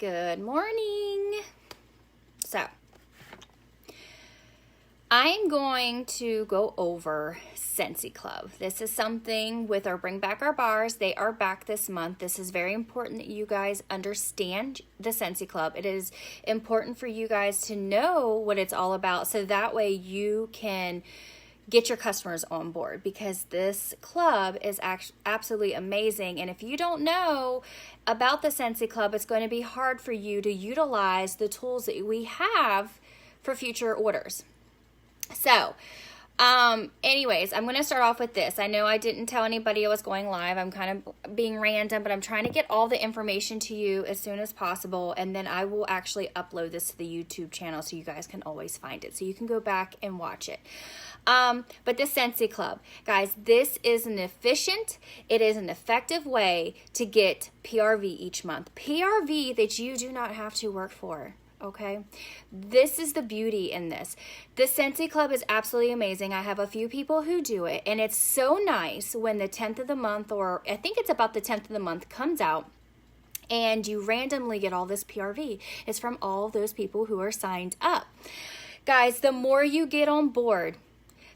Good morning. So, I'm going to go over Scentsy Club. This is something with our Bring Back Our Bars. They are back this month. This is very important that you guys understand the Scentsy Club. It is important for you guys to know what it's all about so that way you can get your customers on board, because this club is absolutely amazing. And if you don't know about the Scentsy Club, it's going to be hard for you to utilize the tools that we have for future orders. So, anyways, I'm going to start off with this. I know I didn't tell anybody I was going live. I'm kind of being random, but I'm trying to get all the information to you as soon as possible. And then I will actually upload this to the YouTube channel so you guys can always find it. So you can go back and watch it. But the Scentsy Club, guys, this is an efficient, it is an effective way to get PRV each month. PRV that you do not have to work for. Okay, this is the beauty in this. The Scentsy Club is absolutely amazing. I have a few people who do it, and it's so nice when the 10th of the month, or I think it's about the 10th of the month, comes out, and you randomly get all this PRV. It's from all those people who are signed up. Guys, the more you get on board,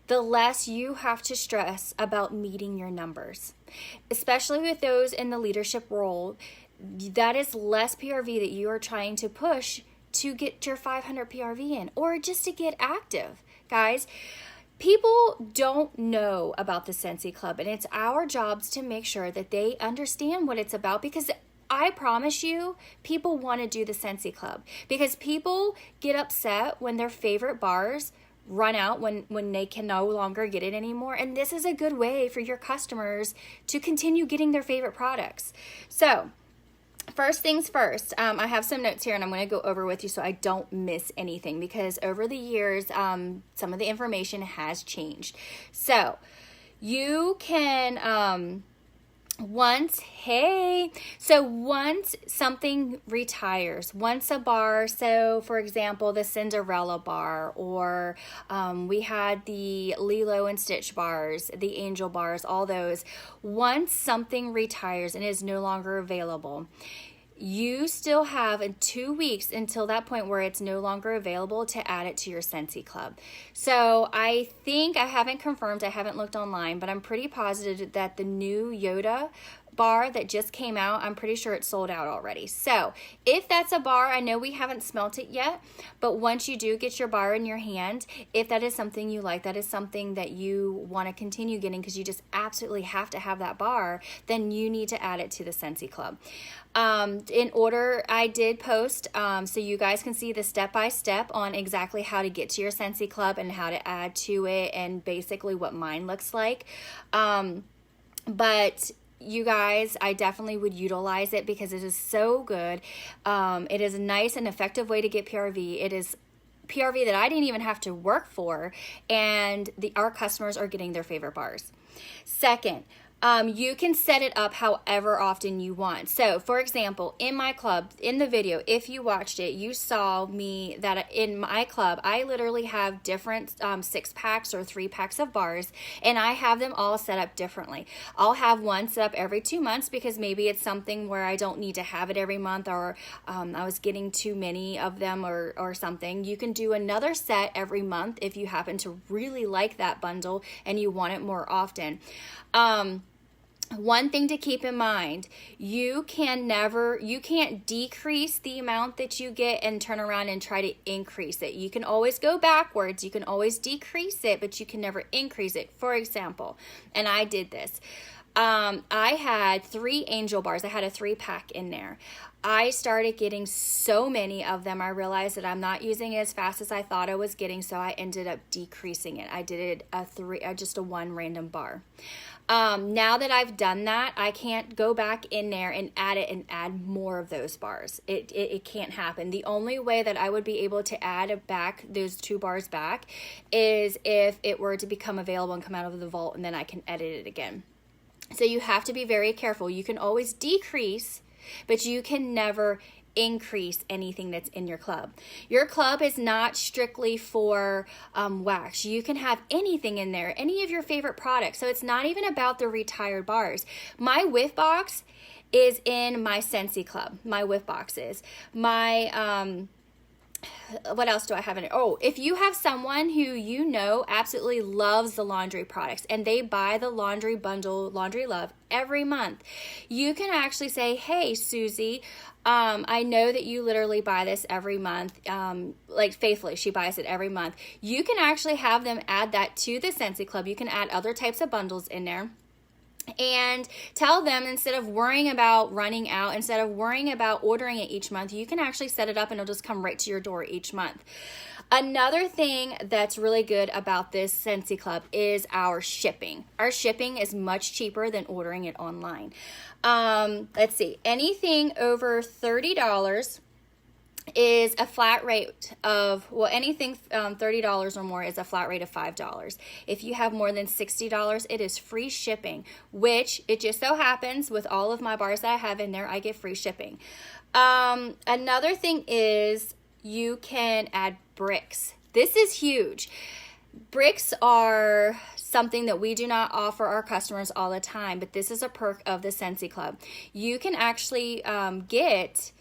the less you have to stress about meeting your numbers, especially with those in the leadership role. That is less PRV that you are trying to push to get your 500 PRV in, or just to get active. Guys, people don't know about the Scentsy Club, and it's our jobs to make sure that they understand what it's about, because I promise you, people want to do the Scentsy Club, because people get upset when their favorite bars run out, when they can no longer get it anymore. And this is a good way for your customers to continue getting their favorite products. So, first things first, I have some notes here and I'm going to go over with you so I don't miss anything, because over the years, some of the information has changed. So, you can, once something retires, once a bar, so for example, the Cinderella bar, or we had the Lilo and Stitch bars, the Angel bars, all those, once something retires and is no longer available, you still have 2 weeks until that point where it's no longer available to add it to your Scentsy Club. So I think, I haven't confirmed, I haven't looked online, but I'm pretty positive that the new Yoda bar that just came out, I'm pretty sure it's sold out already. So if that's a bar, I know we haven't smelt it yet, but once you do get your bar in your hand, if that is something you like, that is something that you want to continue getting because you just absolutely have to have that bar, then you need to add it to the Scentsy Club. In order, I did post so you guys can see the step-by-step on exactly how to get to your Scentsy Club and how to add to it, and basically what mine looks like. But you guys, I definitely would utilize it because it is so good. It is a nice and effective way to get PRV. It is PRV that I didn't even have to work for, and our customers are getting their favorite bars. Second, you can set it up however often you want. So, for example, in my club, in the video, if you watched it, you saw me that in my club, I literally have different 6-packs or 3-packs of bars, and I have them all set up differently. I'll have one set up every 2 months because maybe it's something where I don't need to have it every month, or I was getting too many of them or something. You can do another set every month if you happen to really like that bundle and you want it more often. One thing to keep in mind, you can't decrease the amount that you get and turn around and try to increase it. You can always go backwards, you can always decrease it, but you can never increase it. For example, and I did this, I had 3 Angel bars. I had a 3-pack in there. I started getting so many of them, I realized that I'm not using it as fast as I thought I was getting, so I ended up decreasing it. I did it just a 1 random bar. Now that I've done that, I can't go back in there and add more of those bars. It can't happen. The only way that I would be able to add back those 2 bars back is if it were to become available and come out of the vault, and then I can edit it again. So you have to be very careful. You can always decrease, but you can never increase anything that's in your club. Your club is not strictly for wax. You can have anything in there, any of your favorite products. So it's not even about the retired bars. My whiff box is in my Scentsy Club, my whiff boxes, my what else do I have in it? Oh, if you have someone who you know absolutely loves the laundry products and they buy the laundry bundle, Laundry Love, every month, you can actually say, hey, Susie, I know that you literally buy this every month, like faithfully, she buys it every month. You can actually have them add that to the Scentsy Club. You can add other types of bundles in there. And tell them, instead of worrying about running out, instead of worrying about ordering it each month, you can actually set it up and it'll just come right to your door each month. Another thing that's really good about this Scentsy Club is our shipping. Our shipping is much cheaper than ordering it online. Let's see, anything over $30 is a flat rate of, well, anything $30 or more is a flat rate of $5. If you have more than $60, it is free shipping, which it just so happens with all of my bars that I have in there, I get free shipping. Another thing is you can add bricks. This is huge. Bricks are something that we do not offer our customers all the time, but this is a perk of the Scentsy Club. You can actually get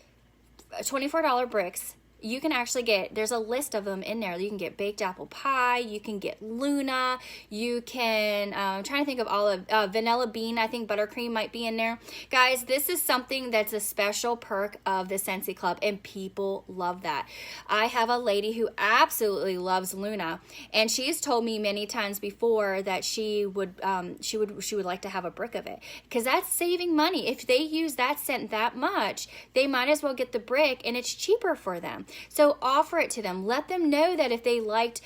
$24 bricks. You can actually get, there's a list of them in there. You can get baked apple pie, you can get Luna, you can, I'm trying to think of all of, vanilla bean, I think buttercream might be in there. Guys, this is something that's a special perk of the Scentsy Club, and people love that. I have a lady who absolutely loves Luna, and she's told me many times before that she would like to have a brick of it, because that's saving money. If they use that scent that much, they might as well get the brick, and it's cheaper for them. So offer it to them. Let them know that if they liked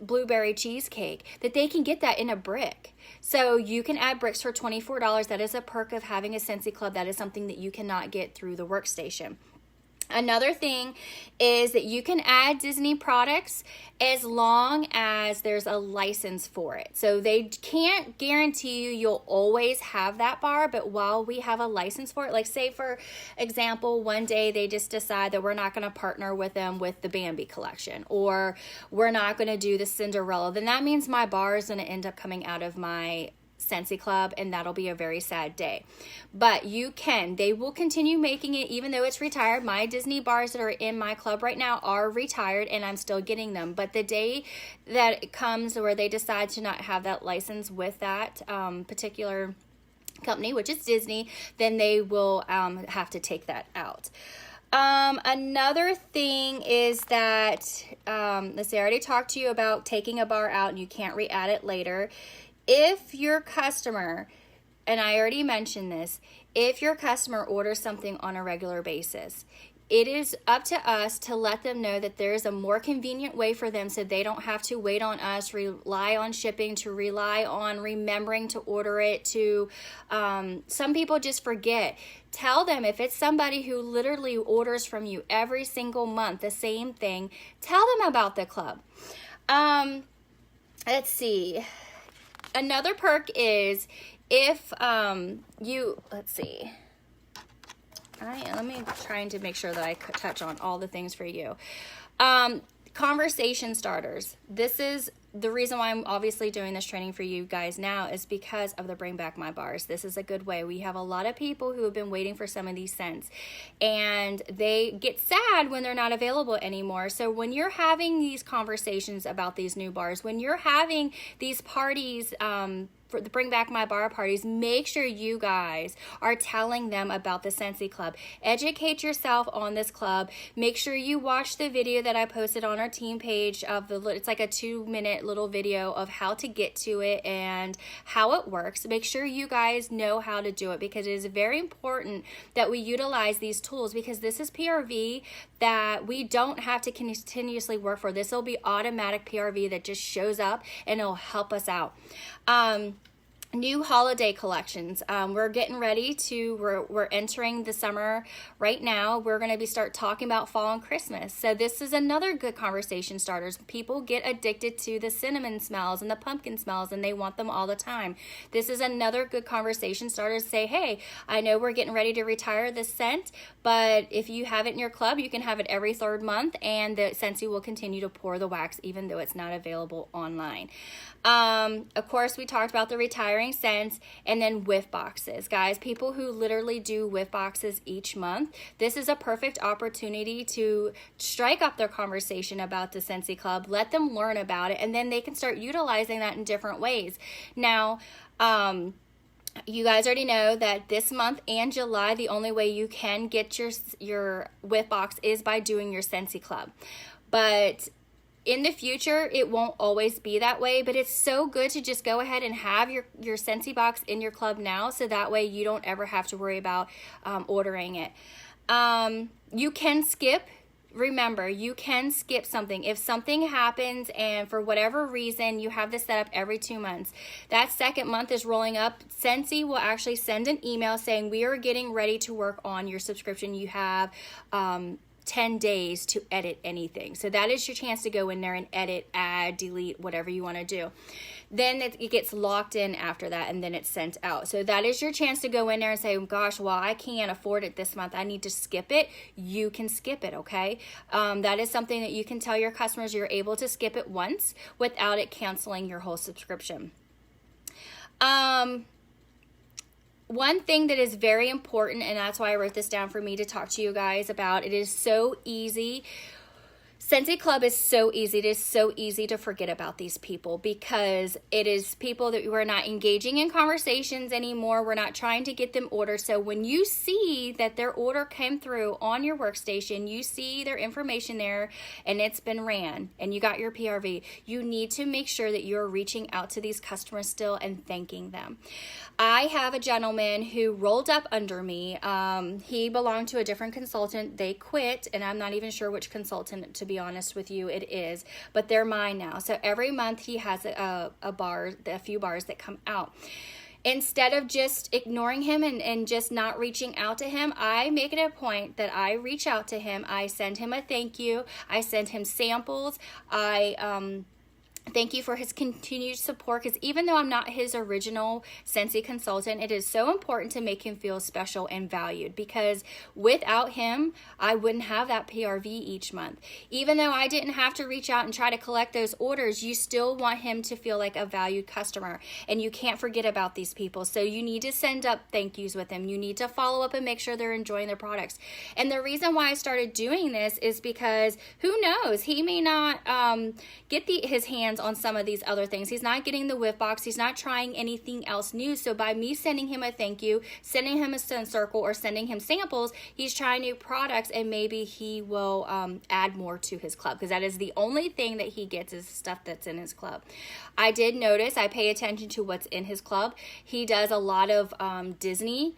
blueberry cheesecake, that they can get that in a brick. So you can add bricks for $24. That is a perk of having a Scentsy Club. That is something that you cannot get through the workstation. Another thing is that you can add Disney products as long as there's a license for it. So they can't guarantee you'll always have that bar, but while we have a license for it, like say for example, one day they just decide that we're not going to partner with them with the Bambi collection, or we're not going to do the Cinderella, then that means my bar is going to end up coming out of my Scentsy Club, and that'll be a very sad day. But they will continue making it even though it's retired. My Disney bars that are in my club right now are retired, and I'm still getting them. But the day that it comes where they decide to not have that license with that particular company, which is Disney, then they will have to take that out. Another thing is that, let's see, I already talked to you about taking a bar out and you can't re-add it later. If your customer, and I already mentioned this, if your customer orders something on a regular basis, it is up to us to let them know that there is a more convenient way for them, so they don't have to wait on us, rely on shipping, to rely on remembering to order it, to some people just forget. Tell them, if it's somebody who literally orders from you every single month the same thing, tell them about the club. Let's see. Another perk is if let's see. Let me trying to make sure that I touch on all the things for you. Conversation starters. This is the reason why I'm obviously doing this training for you guys now, is because of the Bring Back My Bars. This is a good way. We have a lot of people who have been waiting for some of these scents, and they get sad when they're not available anymore. So when you're having these conversations about these new bars, when you're having these parties, for the Bring Back My Bar parties, make sure you guys are telling them about the Scentsy Club. Educate yourself on this club. Make sure you watch the video that I posted on our team page of it's like a 2-minute little video of how to get to it and how it works. Make sure you guys know how to do it, because it is very important that we utilize these tools, because this is PRV that we don't have to continuously work for. This will be automatic PRV that just shows up and it'll help us out. New holiday collections. We're getting ready to, we're entering the summer right now. We're going to start talking about fall and Christmas. So this is another good conversation starters. People get addicted to the cinnamon smells and the pumpkin smells, and they want them all the time. This is another good conversation starter to say, hey, I know we're getting ready to retire this scent, but if you have it in your club, you can have it every 3rd month, and the Scentsy will continue to pour the wax even though it's not available online. Of course, we talked about the retire layering scents, and then whiff boxes. Guys, people who literally do whiff boxes each month, this is a perfect opportunity to strike up their conversation about the Scentsy Club, let them learn about it, and then they can start utilizing that in different ways. Now, you guys already know that this month and July, the only way you can get your whiff box is by doing your Scentsy Club. But in the future, it won't always be that way, but it's so good to just go ahead and have your Scentsy box in your club now, so that way you don't ever have to worry about ordering it. You can skip. Remember, you can skip something. If something happens and for whatever reason you have this set up every 2 months, that second month is rolling up, Scentsy will actually send an email saying we are getting ready to work on your subscription. You have 10 days to edit anything. So that is your chance to go in there and edit, add, delete, whatever you want to do. Then it gets locked in after that, and then it's sent out. So that is your chance to go in there and say, gosh, well, I can't afford it this month, I need to skip it. You can skip it, okay? That is something that you can tell your customers. You're able to skip it once without it canceling your whole subscription. One thing that is very important, and that's why I wrote this down for me to talk to you guys about, it is so easy. Scentsy Club is so easy. It is so easy to forget about these people, because it is people that we're not engaging in conversations anymore. We're not trying to get them orders. So when you see that their order came through on your workstation, you see their information there and it's been ran and you got your PRV, you need to make sure that you're reaching out to these customers still and thanking them. I have a gentleman who rolled up under me. He belonged to a different consultant. They quit, and I'm not even sure which consultant, to be honest with you, it is, but they're mine now. So every month he has a few bars that come out. Instead of just ignoring him and just not reaching out to him, I make it a point that I reach out to him. I send him a thank you. I send him samples. Thank you for his continued support, because even though I'm not his original Scentsy consultant, it is so important to make him feel special and valued, because without him, I wouldn't have that PRV each month. Even though I didn't have to reach out and try to collect those orders, you still want him to feel like a valued customer, and you can't forget about these people. So you need to send up thank yous with them. You need to follow up and make sure they're enjoying their products. And the reason why I started doing this is because who knows, he may not get his hands on some of these other things. He's not getting the whiff box. He's not trying anything else new. So by me sending him a thank you, sending him a scent circle, or sending him samples, he's trying new products, and maybe he will add more to his club, because that is the only thing that he gets is stuff that's in his club. I did notice, I pay attention to what's in his club. He does a lot of Disney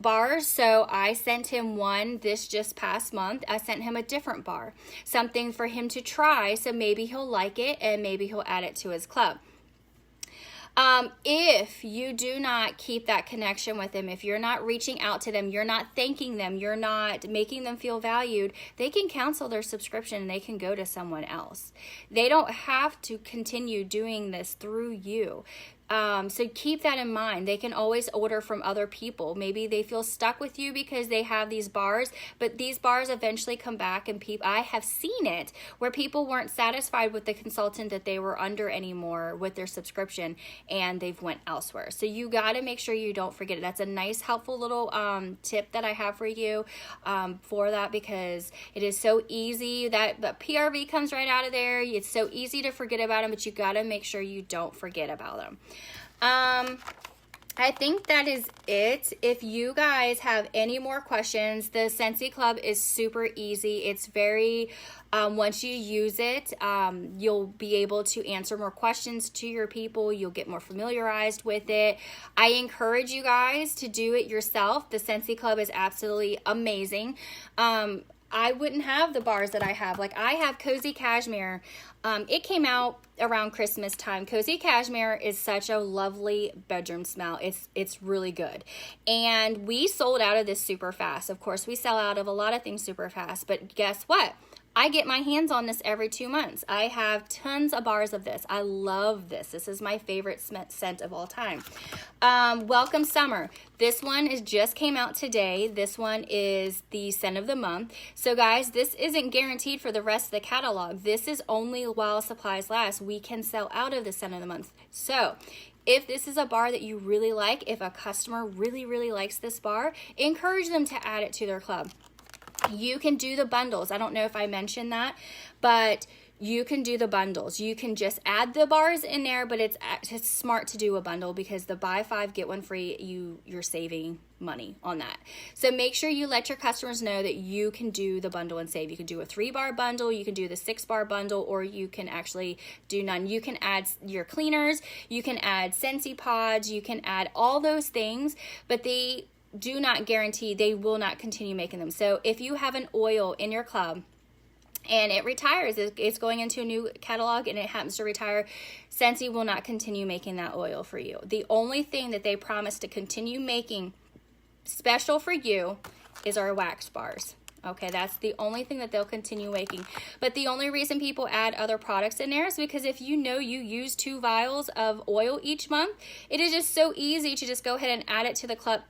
bars, so I sent him one this just past month. I sent him a different bar, something for him to try, so maybe he'll like it and maybe he'll add it to his club. If you do not keep that connection with them, if you're not reaching out to them, you're not thanking them, you're not making them feel valued, they can cancel their subscription and they can go to someone else. They don't have to continue doing this through you. So keep that in mind. They can always order from other people. Maybe they feel stuck with you because they have these bars, but these bars eventually come back, and I have seen it where people weren't satisfied with the consultant that they were under anymore with their subscription, and they've went elsewhere. So you got to make sure you don't forget it. That's a nice, helpful little tip that I have for you for that, because it is so easy that the PRV comes right out of there. It's so easy to forget about them, but you got to make sure you don't forget about them. I think that is it. If you guys have any more questions, the Scentsy Club is super easy. It's very, once you use it, you'll be able to answer more questions to your people. You'll get more familiarized with it. I encourage you guys to do it yourself. The Scentsy Club is absolutely amazing. I wouldn't have the bars that I have. Like, I have Cozy Cashmere. It came out around Christmas time. Cozy Cashmere is such a lovely bedroom smell. It's really good. And we sold out of this super fast. Of course, we sell out of a lot of things super fast, but guess what? I get my hands on this every 2 months. I have tons of bars of this. I love this. This is my favorite scent of all time. Welcome Summer. This one just came out today. This one is the scent of the month. So guys, this isn't guaranteed for the rest of the catalog. This is only while supplies last. We can sell out of the scent of the month. So if this is a bar that you really like, if a customer really, really likes this bar, encourage them to add it to their club. You can do the bundles. I don't know if I mentioned that, but you can do the bundles. You can just add the bars in there, but it's smart to do a bundle because the buy 5 get 1 free, you're saving money on that. So make sure you let your customers know that you can do the bundle and save. You can do a 3-bar bundle, you can do the 6-bar bundle, or you can actually do none. You can add your cleaners, you can add Scentsy pods, you can add all those things, but they do not guarantee they will not continue making them. So if you have an oil in your club and it retires, it's going into a new catalog and it happens to retire, Scentsy will not continue making that oil for you. The only thing that they promise to continue making special for you is our wax bars. Okay, that's the only thing that they'll continue making. But the only reason people add other products in there is because if you know you use 2 vials of oil each month, it is just so easy to just go ahead and add it to the club,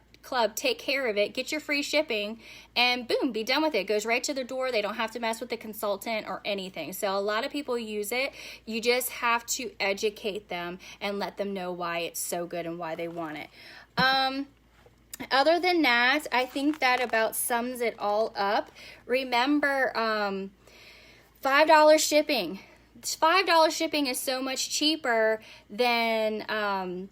take care of it, get your free shipping, and boom, be done with it. It goes right to their door. They don't have to mess with the consultant or anything. So a lot of people use it. You just have to educate them and let them know why it's so good and why they want it. Other than that, I think that about sums it all up. Remember, $5 shipping. $5 shipping is so much cheaper than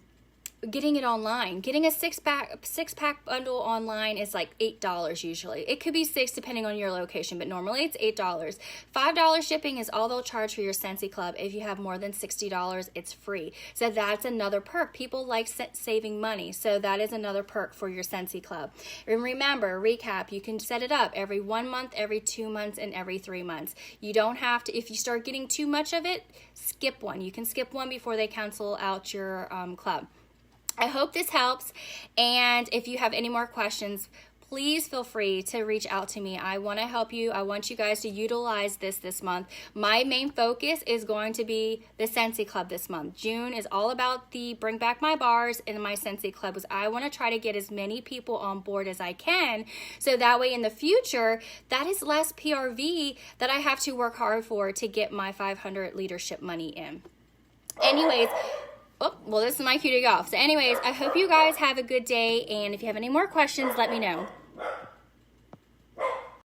getting it online. Getting a six-pack bundle online is like $8 usually. It could be $6 depending on your location, but normally it's $8. $5 shipping is all they'll charge for your Scentsy Club. If you have more than $60, it's free. So that's another perk. People like saving money, so that is another perk for your Scentsy Club. And remember, recap, you can set it up every 1 month, every 2 months, and every 3 months. You don't have to, if you start getting too much of it, skip one. You can skip one before they cancel out your club. I hope this helps, and if you have any more questions, please feel free to reach out to me. I want to help you. I want you guys to utilize this month. My main focus is going to be the Scentsy Club this month. June is all about the Bring Back My Bars and my Scentsy Club. I want to try to get as many people on board as I can, so that way in the future, that is less PRV that I have to work hard for to get my 500 leadership money in. Anyways, oh, well, this is my cue to go off. So anyways, I hope you guys have a good day, and if you have any more questions, let me know.